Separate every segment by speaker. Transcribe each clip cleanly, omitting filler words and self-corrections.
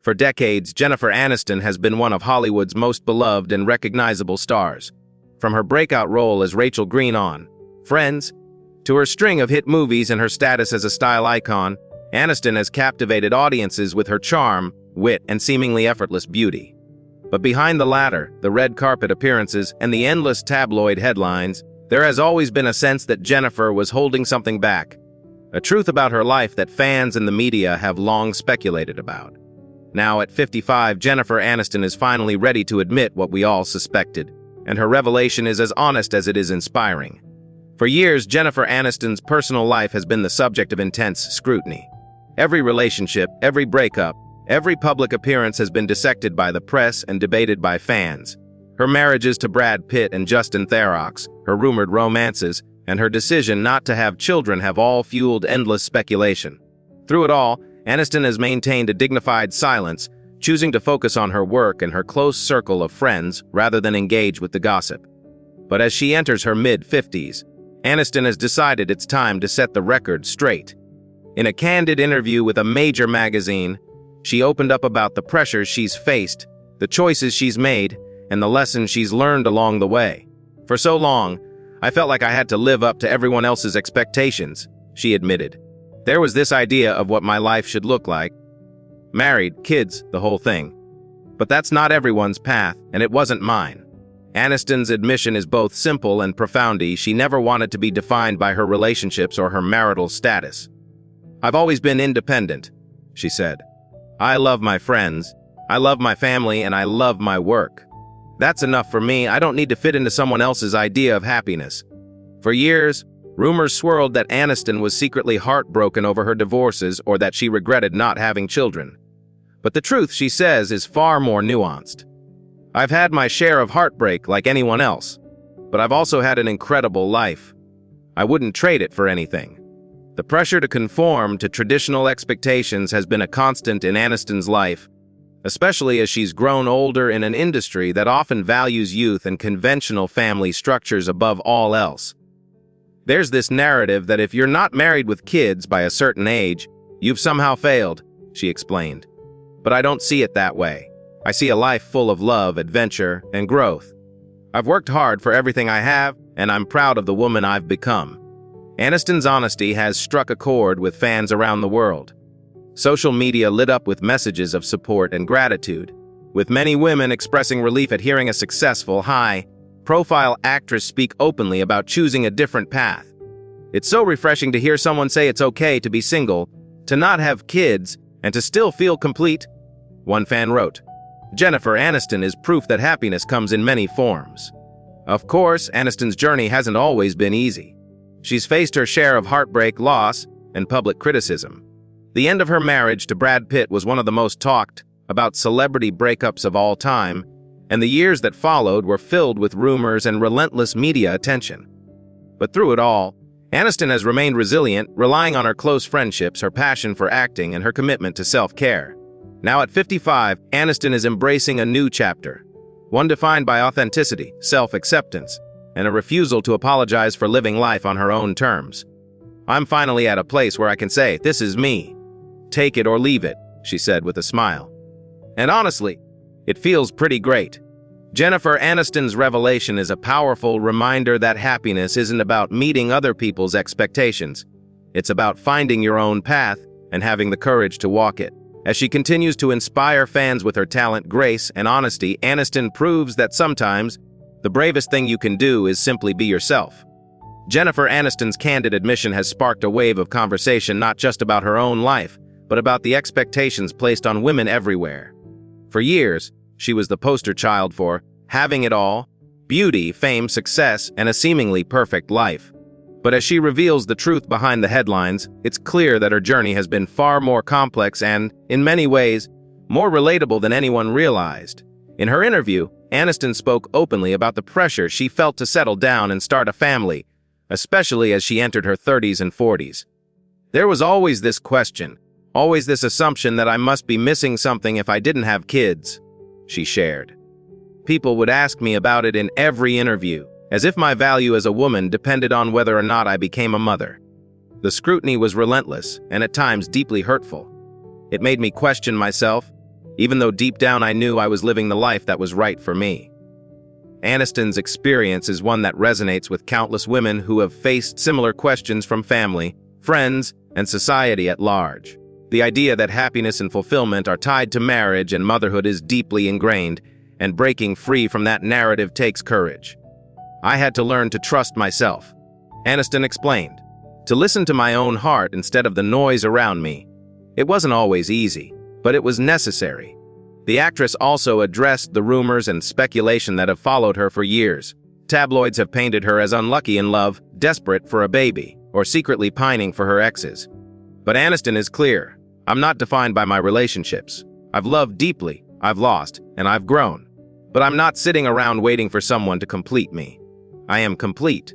Speaker 1: For decades, Jennifer Aniston has been one of Hollywood's most beloved and recognizable stars. From her breakout role as Rachel Green on Friends, to her string of hit movies and her status as a style icon, Aniston has captivated audiences with her charm, wit, and seemingly effortless beauty. But behind the latter, the red carpet appearances and the endless tabloid headlines, there has always been a sense that Jennifer was holding something back, a truth about her life that fans and the media have long speculated about. Now, at 55, Jennifer Aniston is finally ready to admit what we all suspected, and her revelation is as honest as it is inspiring. For years, Jennifer Aniston's personal life has been the subject of intense scrutiny. Every relationship, every breakup, every public appearance has been dissected by the press and debated by fans. Her marriages to Brad Pitt and Justin Theroux, her rumored romances, and her decision not to have children have all fueled endless speculation. Through it all, Aniston has maintained a dignified silence, choosing to focus on her work and her close circle of friends rather than engage with the gossip. But as she enters her mid-50s, Aniston has decided it's time to set the record straight. In a candid interview with a major magazine, she opened up about the pressures she's faced, the choices she's made, and the lessons she's learned along the way. For so long, I felt like I had to live up to everyone else's expectations, she admitted. There was this idea of what my life should look like. Married, kids, the whole thing. But that's not everyone's path, and it wasn't mine. Aniston's admission is both simple and profound. She never wanted to be defined by her relationships or her marital status. I've always been independent, she said. I love my friends, I love my family, and I love my work. That's enough for me. I don't need to fit into someone else's idea of happiness. For years, rumors swirled that Aniston was secretly heartbroken over her divorces or that she regretted not having children. But the truth, she says, is far more nuanced. I've had my share of heartbreak like anyone else, but I've also had an incredible life. I wouldn't trade it for anything. The pressure to conform to traditional expectations has been a constant in Aniston's life, especially as she's grown older in an industry that often values youth and conventional family structures above all else. There's this narrative that if you're not married with kids by a certain age, you've somehow failed, she explained. But I don't see it that way. I see a life full of love, adventure, and growth. I've worked hard for everything I have, and I'm proud of the woman I've become. Aniston's honesty has struck a chord with fans around the world. Social media lit up with messages of support and gratitude, with many women expressing relief at hearing a successful, high-profile actress speak openly about choosing a different path. It's so refreshing to hear someone say it's okay to be single, to not have kids, and to still feel complete, one fan wrote. Jennifer Aniston is proof that happiness comes in many forms. Of course, Aniston's journey hasn't always been easy. She's faced her share of heartbreak, loss, and public criticism. The end of her marriage to Brad Pitt was one of the most talked about celebrity breakups of all time, and the years that followed were filled with rumors and relentless media attention. But through it all, Aniston has remained resilient, relying on her close friendships, her passion for acting, and her commitment to self-care. Now at 55, Aniston is embracing a new chapter, one defined by authenticity, self-acceptance, and a refusal to apologize for living life on her own terms. I'm finally at a place where I can say, this is me. Take it or leave it, she said with a smile. And honestly, it feels pretty great. Jennifer Aniston's revelation is a powerful reminder that happiness isn't about meeting other people's expectations. It's about finding your own path and having the courage to walk it. As she continues to inspire fans with her talent, grace, and honesty, Aniston proves that sometimes the bravest thing you can do is simply be yourself. Jennifer Aniston's candid admission has sparked a wave of conversation not just about her own life, but about the expectations placed on women everywhere. For years, she was the poster child for having it all: beauty, fame, success, and a seemingly perfect life. But as she reveals the truth behind the headlines, it's clear that her journey has been far more complex and, in many ways, more relatable than anyone realized. In her interview, Aniston spoke openly about the pressure she felt to settle down and start a family, especially as she entered her 30s and 40s. There was always this question, always this assumption that I must be missing something if I didn't have kids, she shared. People would ask me about it in every interview, as if my value as a woman depended on whether or not I became a mother. The scrutiny was relentless and at times deeply hurtful. It made me question myself, even though deep down I knew I was living the life that was right for me. Aniston's experience is one that resonates with countless women who have faced similar questions from family, friends, and society at large. The idea that happiness and fulfillment are tied to marriage and motherhood is deeply ingrained, and breaking free from that narrative takes courage. I had to learn to trust myself, Aniston explained, to listen to my own heart instead of the noise around me. It wasn't always easy, but it was necessary. The actress also addressed the rumors and speculation that have followed her for years. Tabloids have painted her as unlucky in love, desperate for a baby, or secretly pining for her exes. But Aniston is clear. I'm not defined by my relationships. I've loved deeply, I've lost, and I've grown. But I'm not sitting around waiting for someone to complete me. I am complete.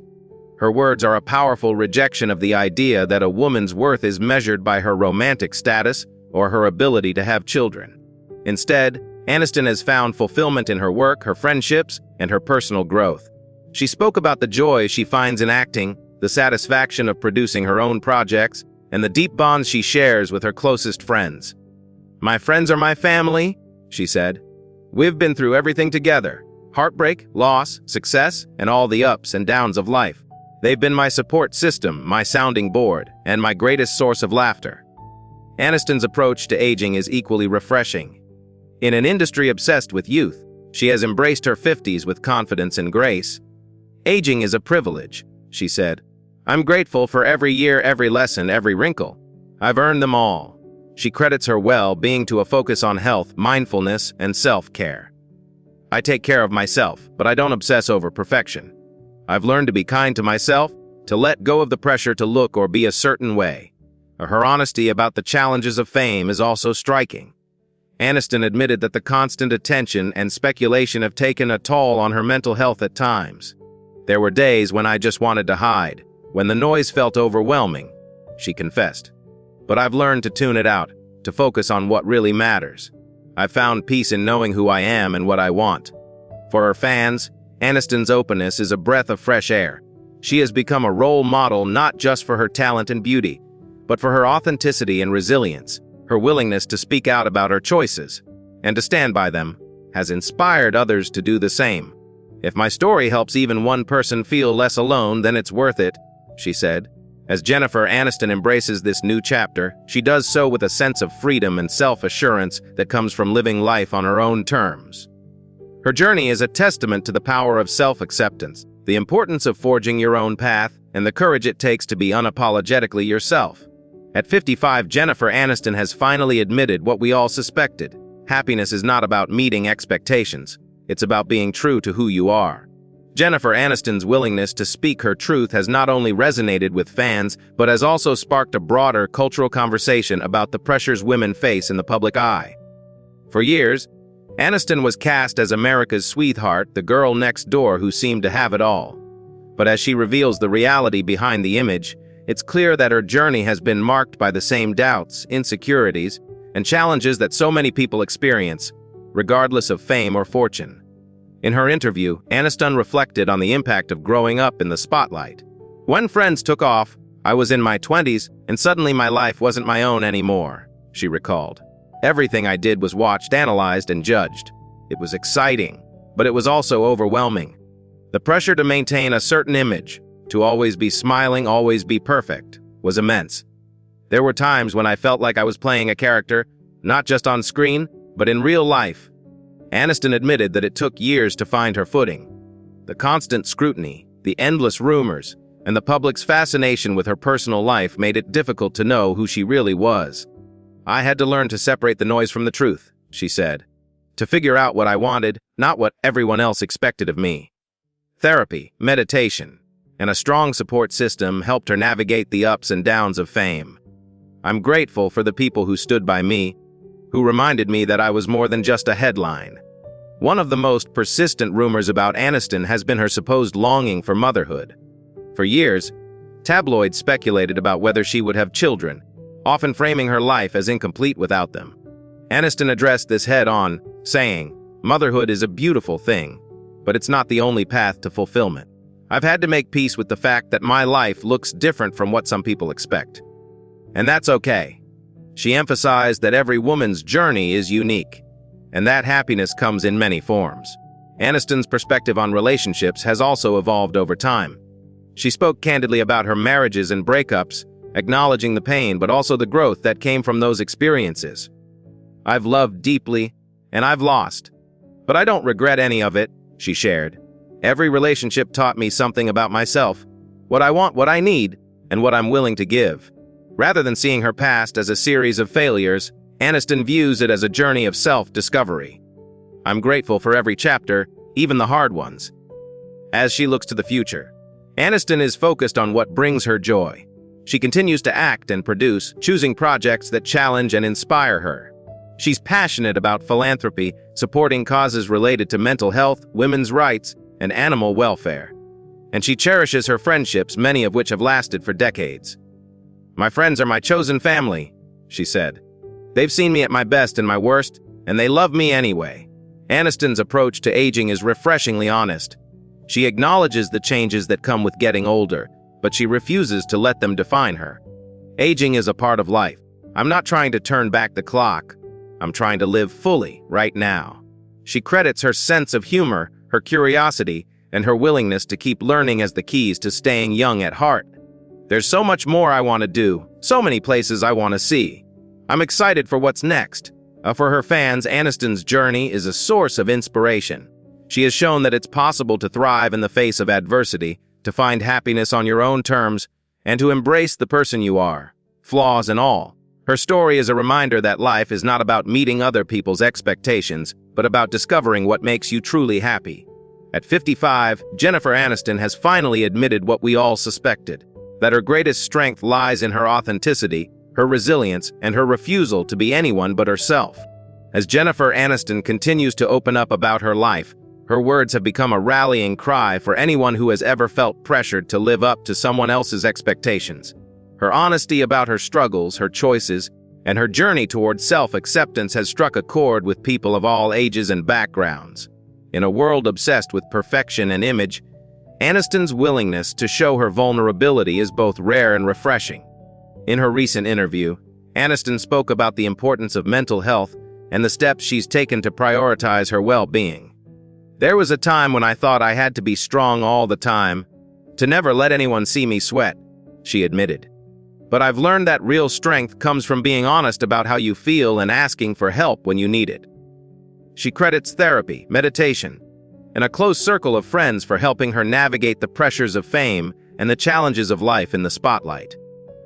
Speaker 1: Her words are a powerful rejection of the idea that a woman's worth is measured by her romantic status or her ability to have children. Instead, Aniston has found fulfillment in her work, her friendships, and her personal growth. She spoke about the joy she finds in acting, the satisfaction of producing her own projects, and the deep bonds she shares with her closest friends. "My friends are my family," she said. "We've been through everything together: heartbreak, loss, success, and all the ups and downs of life. They've been my support system, my sounding board, and my greatest source of laughter." Aniston's approach to aging is equally refreshing. In an industry obsessed with youth, she has embraced her 50s with confidence and grace. "Aging is a privilege," she said. "I'm grateful for every year, every lesson, every wrinkle. I've earned them all." She credits her well-being to a focus on health, mindfulness, and self-care. "I take care of myself, but I don't obsess over perfection. I've learned to be kind to myself, to let go of the pressure to look or be a certain way." Her honesty about the challenges of fame is also striking. Aniston admitted that the constant attention and speculation have taken a toll on her mental health at times. "There were days when I just wanted to hide, when the noise felt overwhelming," she confessed. "But I've learned to tune it out, to focus on what really matters. I've found peace in knowing who I am and what I want." For her fans, Aniston's openness is a breath of fresh air. She has become a role model not just for her talent and beauty, but for her authenticity and resilience. Her willingness to speak out about her choices and to stand by them has inspired others to do the same. "If my story helps even one person feel less alone, then it's worth it," she said. As Jennifer Aniston embraces this new chapter, she does so with a sense of freedom and self-assurance that comes from living life on her own terms. Her journey is a testament to the power of self-acceptance, the importance of forging your own path, and the courage it takes to be unapologetically yourself. At 55, Jennifer Aniston has finally admitted what we all suspected. Happiness is not about meeting expectations. It's about being true to who you are. Jennifer Aniston's willingness to speak her truth has not only resonated with fans, but has also sparked a broader cultural conversation about the pressures women face in the public eye. For years, Aniston was cast as America's sweetheart, the girl next door who seemed to have it all. But as she reveals the reality behind the image, it's clear that her journey has been marked by the same doubts, insecurities, and challenges that so many people experience, regardless of fame or fortune. In her interview, Aniston reflected on the impact of growing up in the spotlight. "When friends took off, I was in my 20s, and suddenly my life wasn't my own anymore," she recalled. "Everything I did was watched, analyzed, and judged. It was exciting, but it was also overwhelming. The pressure to maintain a certain image, to always be smiling, always be perfect, was immense. There were times when I felt like I was playing a character, not just on screen, but in real life." Aniston admitted that it took years to find her footing. The constant scrutiny, the endless rumors, and the public's fascination with her personal life made it difficult to know who she really was. "I had to learn to separate the noise from the truth," she said, "to figure out what I wanted, not what everyone else expected of me." Therapy, meditation, and a strong support system helped her navigate the ups and downs of fame. "I'm grateful for the people who stood by me, who reminded me that I was more than just a headline." One of the most persistent rumors about Aniston has been her supposed longing for motherhood. For years, tabloids speculated about whether she would have children, often framing her life as incomplete without them. Aniston addressed this head-on, saying, "Motherhood is a beautiful thing, but it's not the only path to fulfillment. I've had to make peace with the fact that my life looks different from what some people expect. And that's okay." She emphasized that every woman's journey is unique, and that happiness comes in many forms. Aniston's perspective on relationships has also evolved over time. She spoke candidly about her marriages and breakups, acknowledging the pain but also the growth that came from those experiences. "I've loved deeply, and I've lost. But I don't regret any of it," she shared. "Every relationship taught me something about myself, what I want, what I need, and what I'm willing to give." Rather than seeing her past as a series of failures, Aniston views it as a journey of self-discovery. "I'm grateful for every chapter, even the hard ones." As she looks to the future, Aniston is focused on what brings her joy. She continues to act and produce, choosing projects that challenge and inspire her. She's passionate about philanthropy, supporting causes related to mental health, women's rights, and animal welfare. And she cherishes her friendships, many of which have lasted for decades. "My friends are my chosen family," she said. "They've seen me at my best and my worst, and they love me anyway." Aniston's approach to aging is refreshingly honest. She acknowledges the changes that come with getting older, but she refuses to let them define her. "Aging is a part of life. I'm not trying to turn back the clock. I'm trying to live fully, right now." She credits her sense of humor, her curiosity, and her willingness to keep learning as the keys to staying young at heart. "There's so much more I want to do, so many places I want to see. I'm excited for what's next." For her fans, Aniston's journey is a source of inspiration. She has shown that it's possible to thrive in the face of adversity, to find happiness on your own terms, and to embrace the person you are, flaws and all. Her story is a reminder that life is not about meeting other people's expectations, but about discovering what makes you truly happy. At 55, Jennifer Aniston has finally admitted what we all suspected, that her greatest strength lies in her authenticity, her resilience, and her refusal to be anyone but herself. As Jennifer Aniston continues to open up about her life, her words have become a rallying cry for anyone who has ever felt pressured to live up to someone else's expectations. Her honesty about her struggles, her choices, and her journey towards self-acceptance has struck a chord with people of all ages and backgrounds. In a world obsessed with perfection and image, Aniston's willingness to show her vulnerability is both rare and refreshing. In her recent interview, Aniston spoke about the importance of mental health and the steps she's taken to prioritize her well-being. "There was a time when I thought I had to be strong all the time, to never let anyone see me sweat," she admitted. "But I've learned that real strength comes from being honest about how you feel and asking for help when you need it." She credits therapy, meditation, and a close circle of friends for helping her navigate the pressures of fame and the challenges of life in the spotlight.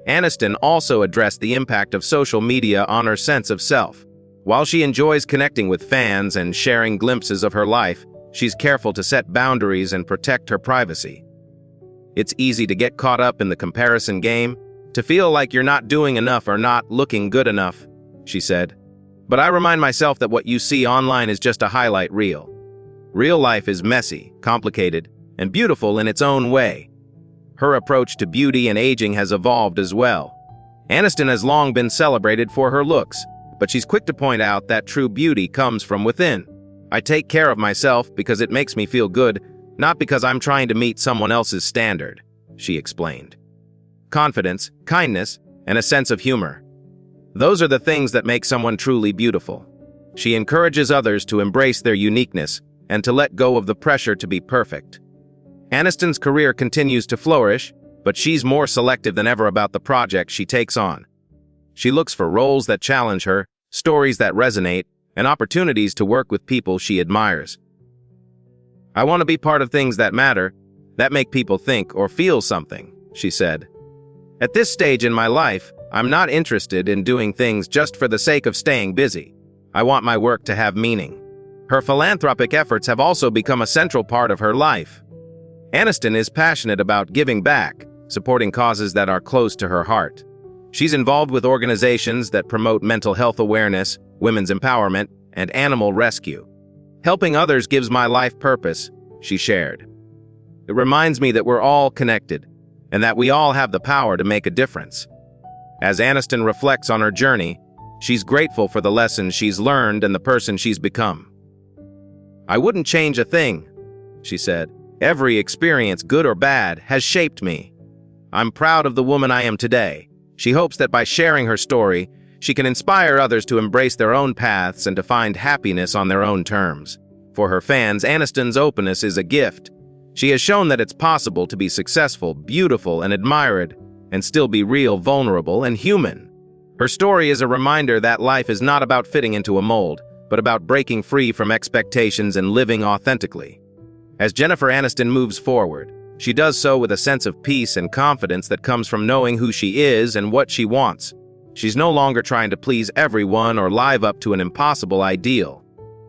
Speaker 1: Aniston also addressed the impact of social media on her sense of self. While she enjoys connecting with fans and sharing glimpses of her life, she's careful to set boundaries and protect her privacy. "It's easy to get caught up in the comparison game, to feel like you're not doing enough or not looking good enough," she said. "But I remind myself that what you see online is just a highlight reel. Real life is messy, complicated, and beautiful in its own way." Her approach to beauty and aging has evolved as well. Aniston has long been celebrated for her looks, but she's quick to point out that true beauty comes from within. "I take care of myself because it makes me feel good, not because I'm trying to meet someone else's standard," she explained. Confidence, kindness, and a sense of humor. Those are the things that make someone truly beautiful. She encourages others to embrace their uniqueness and to let go of the pressure to be perfect. Aniston's career continues to flourish, but she's more selective than ever about the projects she takes on. She looks for roles that challenge her, stories that resonate, and opportunities to work with people she admires. "I want to be part of things that matter, that make people think or feel something," she said. "At this stage in my life, I'm not interested in doing things just for the sake of staying busy. I want my work to have meaning." Her philanthropic efforts have also become a central part of her life. Aniston is passionate about giving back, supporting causes that are close to her heart. She's involved with organizations that promote mental health awareness, women's empowerment, and animal rescue. "Helping others gives my life purpose," she shared. "It reminds me that we're all connected, and that we all have the power to make a difference." As Aniston reflects on her journey, she's grateful for the lessons she's learned and the person she's become. "I wouldn't change a thing," she said. "Every experience, good or bad, has shaped me. I'm proud of the woman I am today." She hopes that by sharing her story, she can inspire others to embrace their own paths and to find happiness on their own terms. For her fans, Aniston's openness is a gift. She has shown that it's possible to be successful, beautiful, and admired, and still be real, vulnerable, and human. Her story is a reminder that life is not about fitting into a mold, but about breaking free from expectations and living authentically. As Jennifer Aniston moves forward, she does so with a sense of peace and confidence that comes from knowing who she is and what she wants. She's no longer trying to please everyone or live up to an impossible ideal.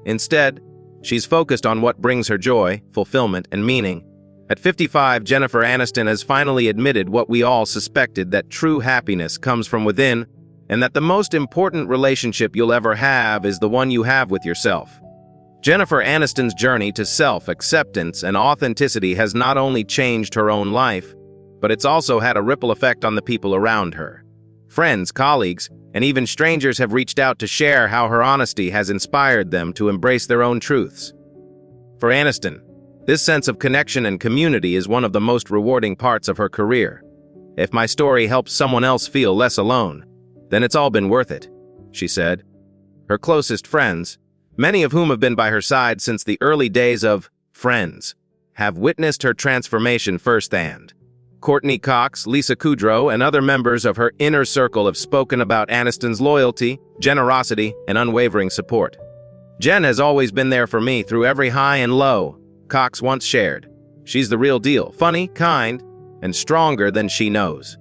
Speaker 1: Instead, she's focused on what brings her joy, fulfillment, and meaning. At 55, Jennifer Aniston has finally admitted what we all suspected, that true happiness comes from within, and that the most important relationship you'll ever have is the one you have with yourself. Jennifer Aniston's journey to self-acceptance and authenticity has not only changed her own life, but it's also had a ripple effect on the people around her. Friends, colleagues, and even strangers have reached out to share how her honesty has inspired them to embrace their own truths. For Aniston, this sense of connection and community is one of the most rewarding parts of her career. "If my story helps someone else feel less alone, then it's all been worth it," she said. Her closest friends, many of whom have been by her side since the early days of Friends, have witnessed her transformation firsthand. Courtney Cox, Lisa Kudrow, and other members of her inner circle have spoken about Aniston's loyalty, generosity, and unwavering support. "Jen has always been there for me through every high and low," Cox once shared. "She's the real deal, funny, kind, and stronger than she knows."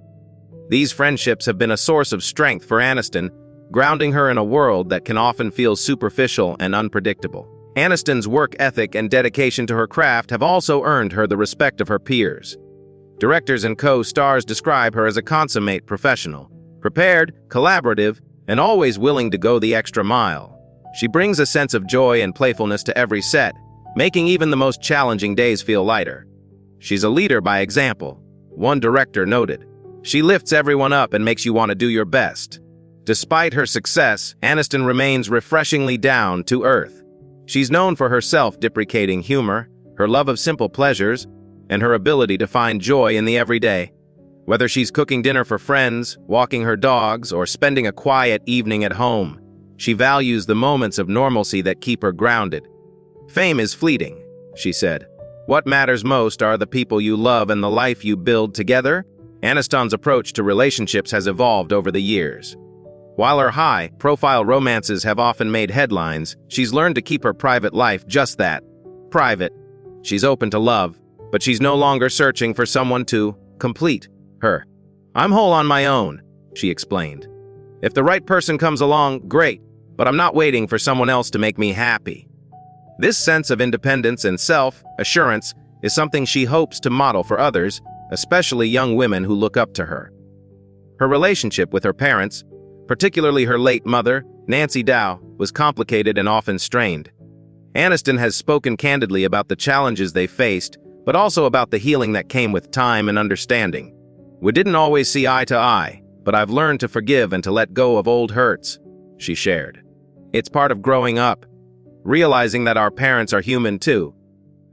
Speaker 1: These friendships have been a source of strength for Aniston, grounding her in a world that can often feel superficial and unpredictable. Aniston's work ethic and dedication to her craft have also earned her the respect of her peers. Directors and co-stars describe her as a consummate professional, prepared, collaborative, and always willing to go the extra mile. She brings a sense of joy and playfulness to every set, making even the most challenging days feel lighter. "She's a leader by example," one director noted. "She lifts everyone up and makes you want to do your best." Despite her success, Aniston remains refreshingly down to earth. She's known for her self-deprecating humor, her love of simple pleasures, and her ability to find joy in the everyday. Whether she's cooking dinner for friends, walking her dogs, or spending a quiet evening at home, she values the moments of normalcy that keep her grounded. "Fame is fleeting," she said. "What matters most are the people you love and the life you build together." Aniston's approach to relationships has evolved over the years. While her high-profile romances have often made headlines, she's learned to keep her private life just that, private. She's open to love, but she's no longer searching for someone to complete her. "I'm whole on my own," she explained. "If the right person comes along, great, but I'm not waiting for someone else to make me happy." This sense of independence and self-assurance is something she hopes to model for others, especially young women who look up to her. Her relationship with her parents, particularly her late mother, Nancy Dow, was complicated and often strained. Aniston has spoken candidly about the challenges they faced, but also about the healing that came with time and understanding. "We didn't always see eye to eye, but I've learned to forgive and to let go of old hurts," she shared. "It's part of growing up, realizing that our parents are human too."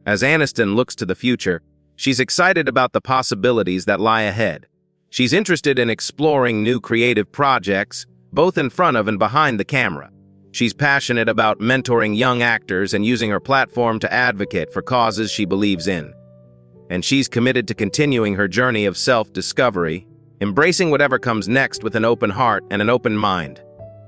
Speaker 1: As Aniston looks to the future, she's excited about the possibilities that lie ahead. She's interested in exploring new creative projects, both in front of and behind the camera. She's passionate about mentoring young actors and using her platform to advocate for causes she believes in. And she's committed to continuing her journey of self-discovery, embracing whatever comes next with an open heart and an open mind.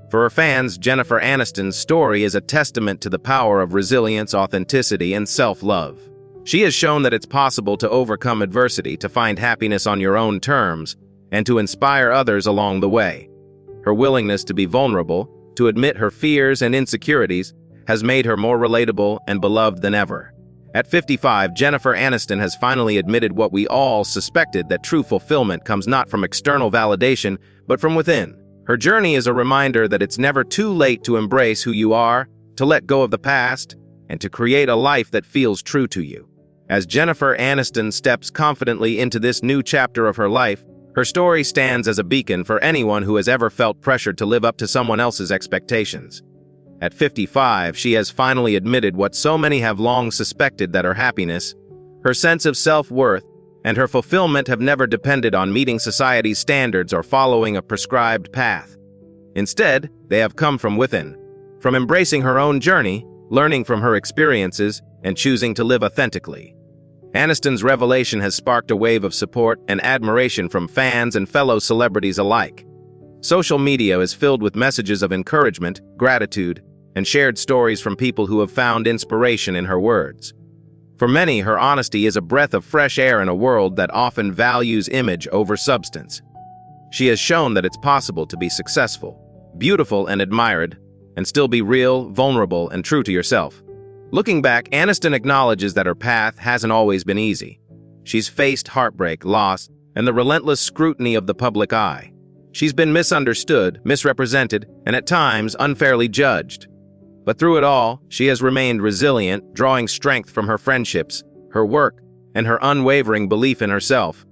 Speaker 1: For her fans, Jennifer Aniston's story is a testament to the power of resilience, authenticity, and self-love. She has shown that it's possible to overcome adversity, to find happiness on your own terms, and to inspire others along the way. Her willingness to be vulnerable, to admit her fears and insecurities, has made her more relatable and beloved than ever. At 55, Jennifer Aniston has finally admitted what we all suspected, that true fulfillment comes not from external validation, but from within. Her journey is a reminder that it's never too late to embrace who you are, to let go of the past, and to create a life that feels true to you. As Jennifer Aniston steps confidently into this new chapter of her life, her story stands as a beacon for anyone who has ever felt pressured to live up to someone else's expectations. At 55, she has finally admitted what so many have long suspected, that her happiness, her sense of self-worth, and her fulfillment have never depended on meeting society's standards or following a prescribed path. Instead, they have come from within. From embracing her own journey, learning from her experiences, and choosing to live authentically. Aniston's revelation has sparked a wave of support and admiration from fans and fellow celebrities alike. Social media is filled with messages of encouragement, gratitude, and shared stories from people who have found inspiration in her words. For many, her honesty is a breath of fresh air in a world that often values image over substance. She has shown that it's possible to be successful, beautiful and admired, and still be real, vulnerable, and true to yourself. Looking back, Aniston acknowledges that her path hasn't always been easy. She's faced heartbreak, loss, and the relentless scrutiny of the public eye. She's been misunderstood, misrepresented, and at times unfairly judged. But through it all, she has remained resilient, drawing strength from her friendships, her work, and her unwavering belief in herself.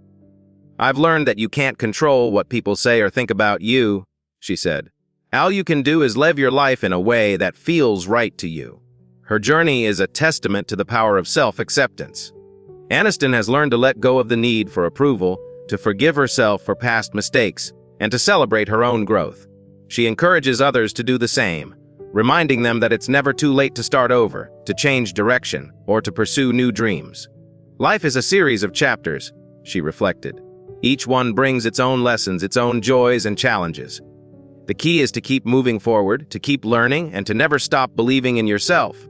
Speaker 1: "I've learned that you can't control what people say or think about you," she said. "All you can do is live your life in a way that feels right to you." Her journey is a testament to the power of self-acceptance. Aniston has learned to let go of the need for approval, to forgive herself for past mistakes, and to celebrate her own growth. She encourages others to do the same, reminding them that it's never too late to start over, to change direction, or to pursue new dreams. Life is a series of chapters, she reflected. Each one brings its own lessons, its own joys and challenges. The key is to keep moving forward, to keep learning, and to never stop believing in yourself.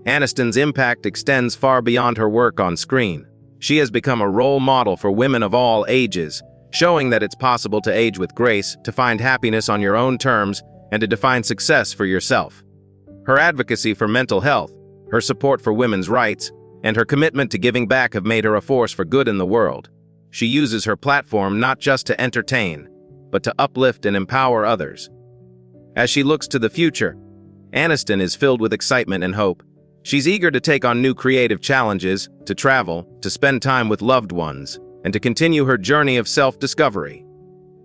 Speaker 1: Aniston's impact extends far beyond her work on screen. She has become a role model for women of all ages, showing that it's possible to age with grace, to find happiness on your own terms, and to define success for yourself. Her advocacy for mental health, her support for women's rights, and her commitment to giving back have made her a force for good in the world. She uses her platform not just to entertain, but to uplift and empower others. As she looks to the future, Aniston is filled with excitement and hope. She's eager to take on new creative challenges, to travel, to spend time with loved ones, and to continue her journey of self-discovery.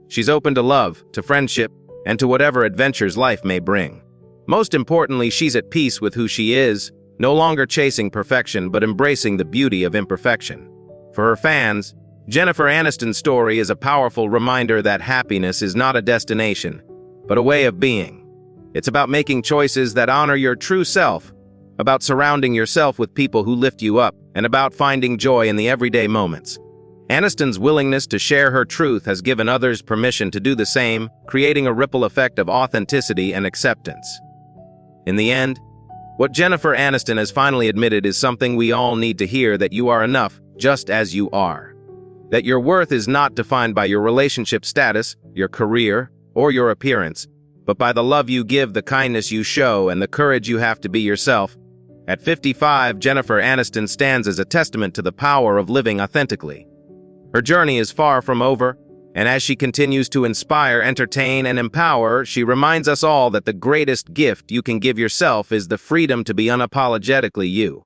Speaker 1: She's open to love, to friendship, and to whatever adventures life may bring. Most importantly, she's at peace with who she is, no longer chasing perfection but embracing the beauty of imperfection. For her fans, Jennifer Aniston's story is a powerful reminder that happiness is not a destination, but a way of being. It's about making choices that honor your true self, about surrounding yourself with people who lift you up, and about finding joy in the everyday moments. Aniston's willingness to share her truth has given others permission to do the same, creating a ripple effect of authenticity and acceptance. In the end, what Jennifer Aniston has finally admitted is something we all need to hear: that you are enough just as you are. That your worth is not defined by your relationship status, your career, or your appearance, but by the love you give, the kindness you show, and the courage you have to be yourself. At 55, Jennifer Aniston stands as a testament to the power of living authentically. Her journey is far from over, and as she continues to inspire, entertain, and empower, she reminds us all that the greatest gift you can give yourself is the freedom to be unapologetically you.